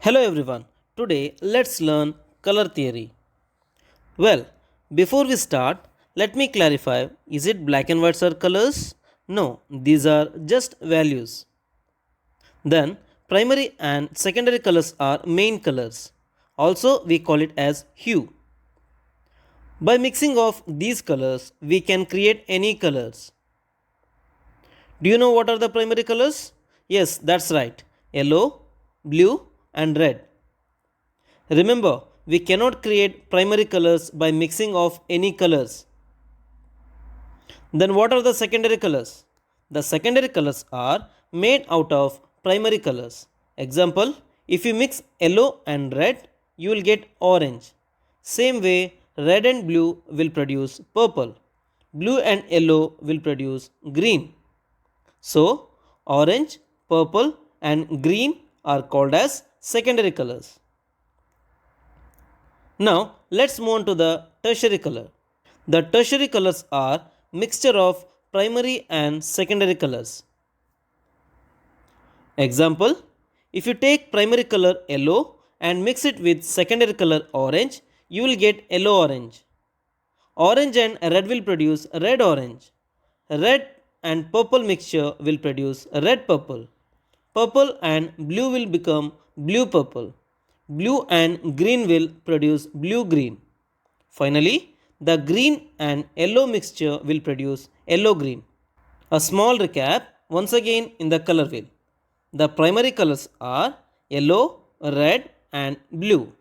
Hello everyone. Today let's learn color theory. Well, before we start, let me clarify, is it black and white are colors? No, these are just values. Then primary and secondary colors are main colors. Also we call it as hue. By mixing of these colors, we can create any colors. Do you know what are the primary colors? Yes, that's right. Yellow, blue and red. Remember, we cannot create primary colors by mixing of any colors. Then what are the secondary colors? The secondary colors are made out of primary colors. Example, if you mix yellow and red, you will get orange. Same way, red and blue will produce purple. Blue and yellow will produce green. So, orange, purple and green are called as secondary colors. Now let's move on to the tertiary color. The tertiary colors are mixture of primary and secondary colors. Example, if you take primary color yellow and mix it with secondary color orange, you will get yellow orange. Orange and red will produce red orange. Red and purple mixture will produce red purple. Purple and blue will become blue purple. Blue and green will produce blue green. Finally, the green and yellow mixture will produce yellow green. A small recap once again in the color wheel. The primary colors are yellow, red and blue.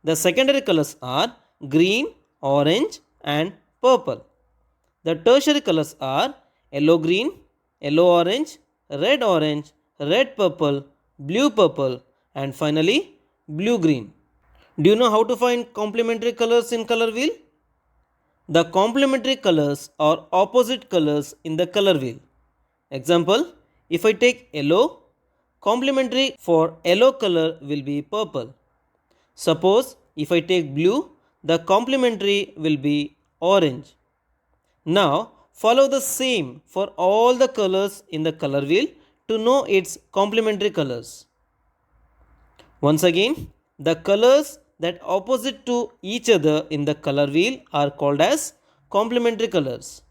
The secondary colors are green, orange and purple. The tertiary colors are yellow green, yellow orange, red purple, blue purple and finally blue green. Do you know how to find complementary colors in color wheel? The complementary colors are opposite colors in the color wheel. Example, if I take yellow, complementary for yellow color will be purple. Suppose if I take blue, the complementary will be orange. Now follow the same for all the colors in the color wheel to know its complementary colors. Once again, the colors that opposite to each other in the color wheel are called as complementary colors.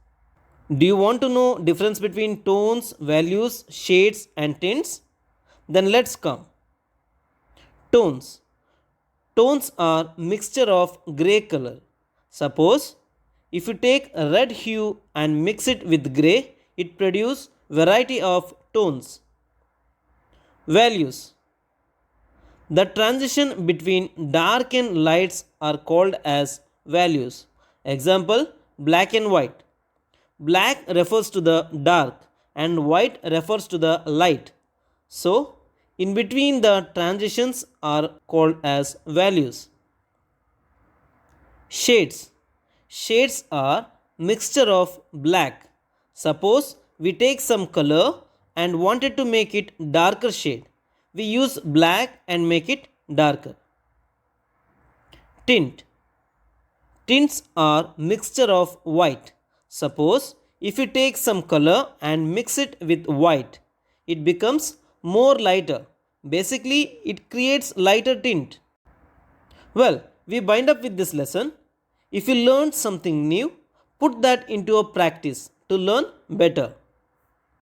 Do you want to know difference between tones, values, shades and tints? Then let's come. Tones. Tones are mixture of gray color. Suppose if you take a red hue and mix it with gray, it produces variety of tones. Values. The transition between dark and lights are called as values. Example, black and white. Black refers to the dark and white refers to the light. So, in between the transitions are called as values. Shades. Shades are mixture of black. Suppose we take some color and wanted to make it darker shade. We use black and make it darker. Tint. Tints are mixture of white. Suppose if you take some color and mix it with white, it becomes more lighter. Basically, it creates lighter tint. Well, we bind up with this lesson. If you learned something new, put that into a practice to learn better.